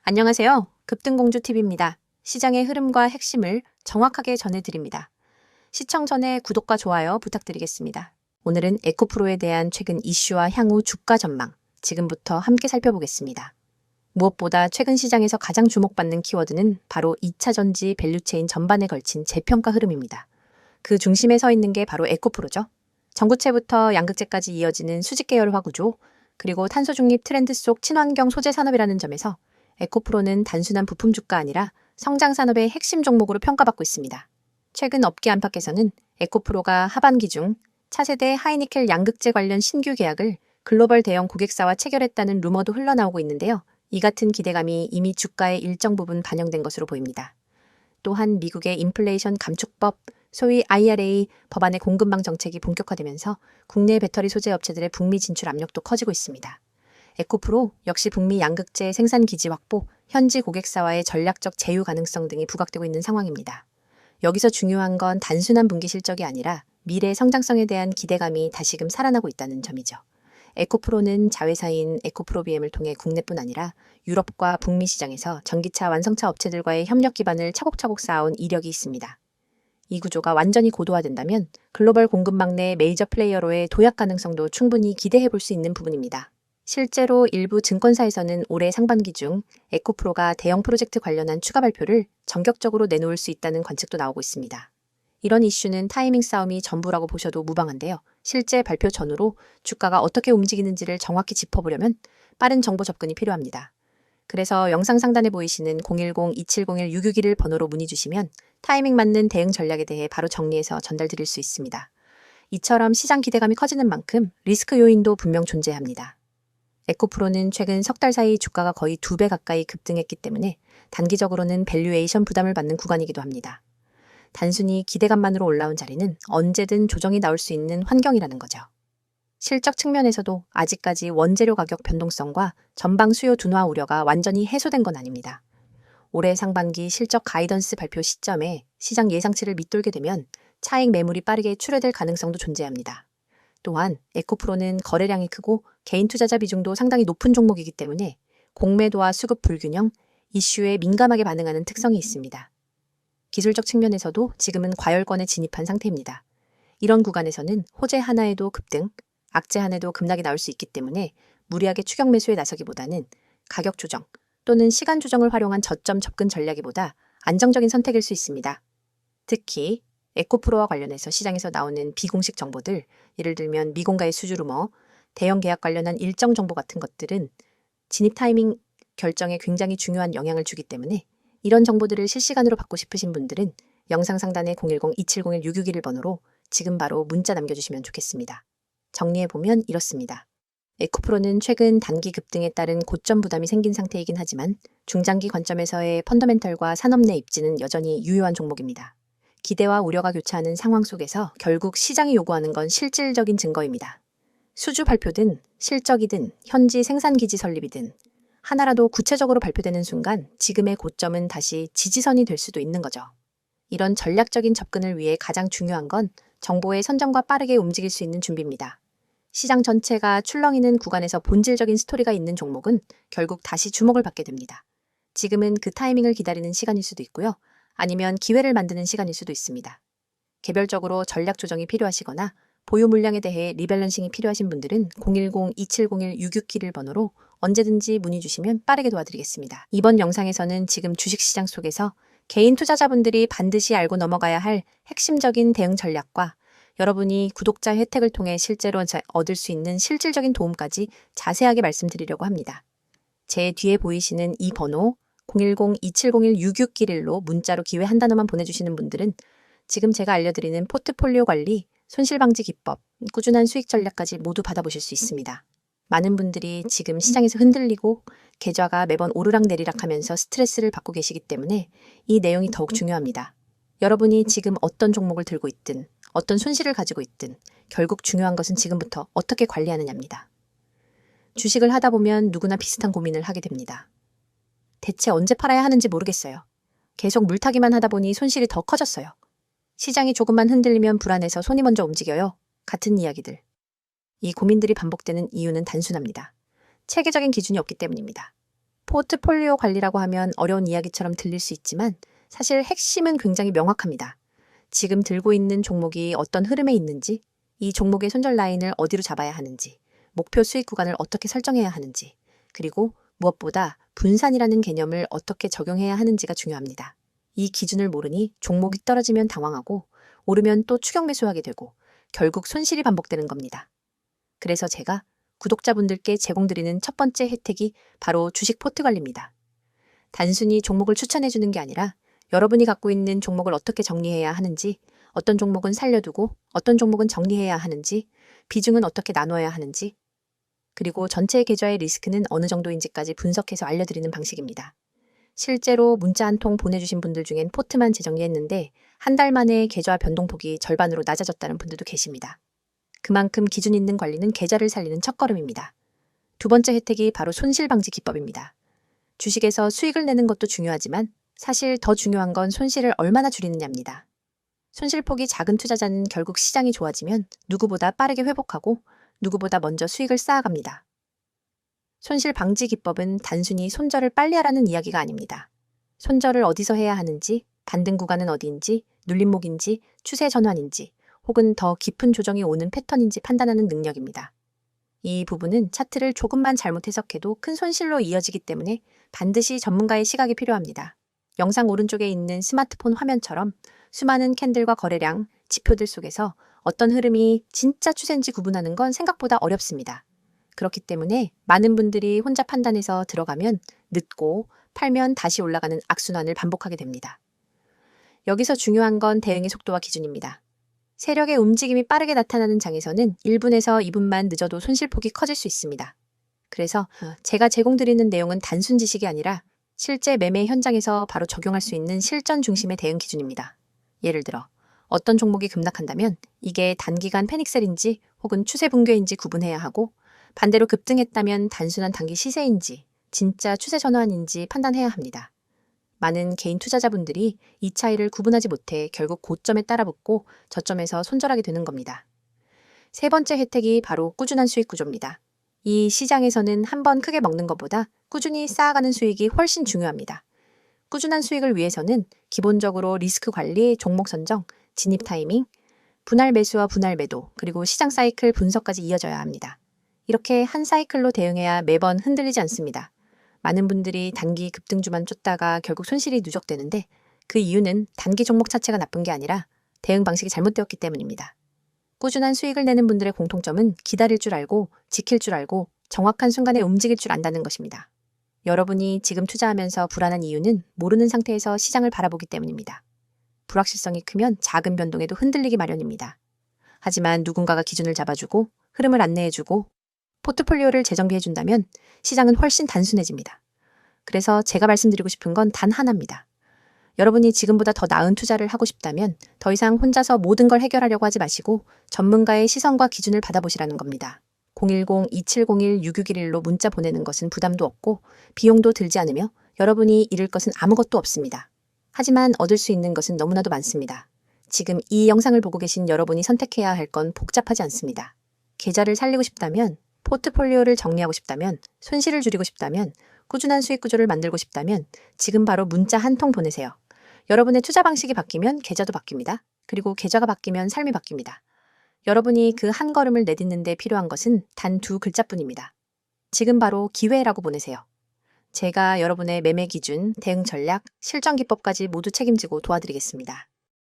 안녕하세요. 급등공주TV입니다. 시장의 흐름과 핵심을 정확하게 전해드립니다. 시청 전에 구독과 좋아요 부탁드리겠습니다. 오늘은 에코프로에 대한 최근 이슈와 향후 주가 전망, 지금부터 함께 살펴보겠습니다. 무엇보다 최근 시장에서 가장 주목받는 키워드는 바로 2차 전지 밸류체인 전반에 걸친 재평가 흐름입니다. 그 중심에 서 있는 게 바로 에코프로죠. 전구체부터 양극재까지 이어지는 수직 계열화 구조, 그리고 탄소 중립 트렌드 속 친환경 소재 산업이라는 점에서 에코프로는 단순한 부품 주가 아니라 성장 산업의 핵심 종목으로 평가받고 있습니다. 최근 업계 안팎에서는 에코프로가 하반기 중 차세대 하이니켈 양극재 관련 신규 계약을 글로벌 대형 고객사와 체결했다는 루머도 흘러나오고 있는데요. 이 같은 기대감이 이미 주가에 일정 부분 반영된 것으로 보입니다. 또한 미국의 인플레이션 감축법, 소위 IRA 법안의 공급망 정책이 본격화되면서 국내 배터리 소재 업체들의 북미 진출 압력도 커지고 있습니다. 에코프로 역시 북미 양극재 생산 기지 확보, 현지 고객사와의 전략적 제휴 가능성 등이 부각되고 있는 상황입니다. 여기서 중요한 건 단순한 분기 실적이 아니라 미래 성장성에 대한 기대감이 다시금 살아나고 있다는 점이죠. 에코프로는 자회사인 에코프로비엠을 통해 국내뿐 아니라 유럽과 북미 시장에서 전기차 완성차 업체들과의 협력 기반을 차곡차곡 쌓아온 이력이 있습니다. 이 구조가 완전히 고도화된다면 글로벌 공급망 내 메이저 플레이어로의 도약 가능성도 충분히 기대해 볼 수 있는 부분입니다. 실제로 일부 증권사에서는 올해 상반기 중 에코프로가 대형 프로젝트 관련한 추가 발표를 전격적으로 내놓을 수 있다는 관측도 나오고 있습니다. 이런 이슈는 타이밍 싸움이 전부라고 보셔도 무방한데요. 실제 발표 전후로 주가가 어떻게 움직이는지를 정확히 짚어보려면 빠른 정보 접근이 필요합니다. 그래서 영상 상단에 보이시는 010-2701-661 번호로 문의 주시면 타이밍 맞는 대응 전략에 대해 바로 정리해서 전달드릴 수 있습니다. 이처럼 시장 기대감이 커지는 만큼 리스크 요인도 분명 존재합니다. 에코프로는 최근 석 달 사이 주가가 거의 2배 가까이 급등했기 때문에 단기적으로는 밸류에이션 부담을 받는 구간이기도 합니다. 단순히 기대감만으로 올라온 자리는 언제든 조정이 나올 수 있는 환경이라는 거죠. 실적 측면에서도 아직까지 원재료 가격 변동성과 전방 수요 둔화 우려가 완전히 해소된 건 아닙니다. 올해 상반기 실적 가이던스 발표 시점에 시장 예상치를 밑돌게 되면 차익 매물이 빠르게 출회될 가능성도 존재합니다. 또한 에코프로는 거래량이 크고 개인 투자자 비중도 상당히 높은 종목이기 때문에 공매도와 수급 불균형, 이슈에 민감하게 반응하는 특성이 있습니다. 기술적 측면에서도 지금은 과열권에 진입한 상태입니다. 이런 구간에서는 호재 하나에도 급등, 악재 하나에도 급락이 나올 수 있기 때문에 무리하게 추격 매수에 나서기보다는 가격 조정 또는 시간 조정을 활용한 저점 접근 전략이보다 안정적인 선택일 수 있습니다. 특히 에코프로와 관련해서 시장에서 나오는 비공식 정보들, 예를 들면 미공가의 수주 루머, 대형 계약 관련한 일정 정보 같은 것들은 진입 타이밍 결정에 굉장히 중요한 영향을 주기 때문에 이런 정보들을 실시간으로 받고 싶으신 분들은 영상 상단의 010-2701-661 번호로 지금 바로 문자 남겨주시면 좋겠습니다. 정리해보면 이렇습니다. 에코프로는 최근 단기 급등에 따른 고점 부담이 생긴 상태이긴 하지만 중장기 관점에서의 펀더멘털과 산업 내 입지는 여전히 유효한 종목입니다. 기대와 우려가 교차하는 상황 속에서 결국 시장이 요구하는 건 실질적인 증거입니다. 수주 발표든 실적이든 현지 생산기지 설립이든 하나라도 구체적으로 발표되는 순간 지금의 고점은 다시 지지선이 될 수도 있는 거죠. 이런 전략적인 접근을 위해 가장 중요한 건 정보의 선점과 빠르게 움직일 수 있는 준비입니다. 시장 전체가 출렁이는 구간에서 본질적인 스토리가 있는 종목은 결국 다시 주목을 받게 됩니다. 지금은 그 타이밍을 기다리는 시간일 수도 있고요. 아니면 기회를 만드는 시간일 수도 있습니다. 개별적으로 전략 조정이 필요하시거나 보유 물량에 대해 리밸런싱이 필요하신 분들은 010-2701-661 번호로 언제든지 문의 주시면 빠르게 도와드리겠습니다. 이번 영상에서는 지금 주식시장 속에서 개인 투자자분들이 반드시 알고 넘어가야 할 핵심적인 대응 전략과 여러분이 구독자 혜택을 통해 실제로 얻을 수 있는 실질적인 도움까지 자세하게 말씀드리려고 합니다. 제 뒤에 보이시는 이 번호 010-2701-6611로 문자로 기회 한 단어만 보내주시는 분들은 지금 제가 알려드리는 포트폴리오 관리, 손실방지 기법, 꾸준한 수익 전략까지 모두 받아보실 수 있습니다. 많은 분들이 지금 시장에서 흔들리고 계좌가 매번 오르락내리락 하면서 스트레스를 받고 계시기 때문에 이 내용이 더욱 중요합니다. 여러분이 지금 어떤 종목을 들고 있든 어떤 손실을 가지고 있든 결국 중요한 것은 지금부터 어떻게 관리하느냐입니다. 주식을 하다 보면 누구나 비슷한 고민을 하게 됩니다. 대체 언제 팔아야 하는지 모르겠어요. 계속 물타기만 하다 보니 손실이 더 커졌어요. 시장이 조금만 흔들리면 불안해서 손이 먼저 움직여요. 같은 이야기들. 이 고민들이 반복되는 이유는 단순합니다. 체계적인 기준이 없기 때문입니다. 포트폴리오 관리라고 하면 어려운 이야기처럼 들릴 수 있지만 사실 핵심은 굉장히 명확합니다. 지금 들고 있는 종목이 어떤 흐름에 있는지, 이 종목의 손절 라인을 어디로 잡아야 하는지, 목표 수익 구간을 어떻게 설정해야 하는지, 그리고 무엇보다 분산이라는 개념을 어떻게 적용해야 하는지가 중요합니다. 이 기준을 모르니 종목이 떨어지면 당황하고 오르면 또 추격 매수하게 되고 결국 손실이 반복되는 겁니다. 그래서 제가 구독자분들께 제공드리는 첫 번째 혜택이 바로 주식 포트 관리입니다. 단순히 종목을 추천해주는 게 아니라 여러분이 갖고 있는 종목을 어떻게 정리해야 하는지, 어떤 종목은 살려두고 어떤 종목은 정리해야 하는지, 비중은 어떻게 나눠야 하는지, 그리고 전체 계좌의 리스크는 어느 정도인지까지 분석해서 알려드리는 방식입니다. 실제로 문자 한 통 보내주신 분들 중엔 포트만 재정리했는데 한 달 만에 계좌 변동폭이 절반으로 낮아졌다는 분들도 계십니다. 그만큼 기준 있는 관리는 계좌를 살리는 첫걸음입니다. 두 번째 혜택이 바로 손실 방지 기법입니다. 주식에서 수익을 내는 것도 중요하지만 사실 더 중요한 건 손실을 얼마나 줄이느냐입니다. 손실폭이 작은 투자자는 결국 시장이 좋아지면 누구보다 빠르게 회복하고 누구보다 먼저 수익을 쌓아갑니다. 손실 방지 기법은 단순히 손절을 빨리 하라는 이야기가 아닙니다. 손절을 어디서 해야 하는지, 반등 구간은 어디인지, 눌림목인지, 추세 전환인지, 혹은 더 깊은 조정이 오는 패턴인지 판단하는 능력입니다. 이 부분은 차트를 조금만 잘못 해석해도 큰 손실로 이어지기 때문에 반드시 전문가의 시각이 필요합니다. 영상 오른쪽에 있는 스마트폰 화면처럼 수많은 캔들과 거래량, 지표들 속에서 어떤 흐름이 진짜 추세인지 구분하는 건 생각보다 어렵습니다. 그렇기 때문에 많은 분들이 혼자 판단해서 들어가면 늦고 팔면 다시 올라가는 악순환을 반복하게 됩니다. 여기서 중요한 건 대응의 속도와 기준입니다. 세력의 움직임이 빠르게 나타나는 장에서는 1분에서 2분만 늦어도 손실폭이 커질 수 있습니다. 그래서 제가 제공드리는 내용은 단순 지식이 아니라 실제 매매 현장에서 바로 적용할 수 있는 실전 중심의 대응 기준입니다. 예를 들어 어떤 종목이 급락한다면 이게 단기간 패닉셀인지 혹은 추세 붕괴인지 구분해야 하고, 반대로 급등했다면 단순한 단기 시세인지 진짜 추세 전환인지 판단해야 합니다. 많은 개인 투자자분들이 이 차이를 구분하지 못해 결국 고점에 따라붙고 저점에서 손절하게 되는 겁니다. 세 번째 혜택이 바로 꾸준한 수익 구조입니다. 이 시장에서는 한 번 크게 먹는 것보다 꾸준히 쌓아가는 수익이 훨씬 중요합니다. 꾸준한 수익을 위해서는 기본적으로 리스크 관리, 종목 선정, 진입 타이밍, 분할 매수와 분할 매도, 그리고 시장 사이클 분석까지 이어져야 합니다. 이렇게 한 사이클로 대응해야 매번 흔들리지 않습니다. 많은 분들이 단기 급등주만 쫓다가 결국 손실이 누적되는데 그 이유는 단기 종목 자체가 나쁜 게 아니라 대응 방식이 잘못되었기 때문입니다. 꾸준한 수익을 내는 분들의 공통점은 기다릴 줄 알고, 지킬 줄 알고, 정확한 순간에 움직일 줄 안다는 것입니다. 여러분이 지금 투자하면서 불안한 이유는 모르는 상태에서 시장을 바라보기 때문입니다. 불확실성이 크면 작은 변동에도 흔들리기 마련입니다. 하지만 누군가가 기준을 잡아주고 흐름을 안내해주고 포트폴리오를 재정비해준다면 시장은 훨씬 단순해집니다. 그래서 제가 말씀드리고 싶은 건 단 하나입니다. 여러분이 지금보다 더 나은 투자를 하고 싶다면 더 이상 혼자서 모든 걸 해결하려고 하지 마시고 전문가의 시선과 기준을 받아보시라는 겁니다. 010-2701-6611로 문자 보내는 것은 부담도 없고 비용도 들지 않으며 여러분이 잃을 것은 아무것도 없습니다. 하지만 얻을 수 있는 것은 너무나도 많습니다. 지금 이 영상을 보고 계신 여러분이 선택해야 할 건 복잡하지 않습니다. 계좌를 살리고 싶다면, 포트폴리오를 정리하고 싶다면, 손실을 줄이고 싶다면, 꾸준한 수익 구조를 만들고 싶다면 지금 바로 문자 한 통 보내세요. 여러분의 투자 방식이 바뀌면 계좌도 바뀝니다. 그리고 계좌가 바뀌면 삶이 바뀝니다. 여러분이 그 한 걸음을 내딛는 데 필요한 것은 단 두 글자뿐입니다. 지금 바로 기회라고 보내세요. 제가 여러분의 매매 기준, 대응 전략, 실전 기법까지 모두 책임지고 도와드리겠습니다.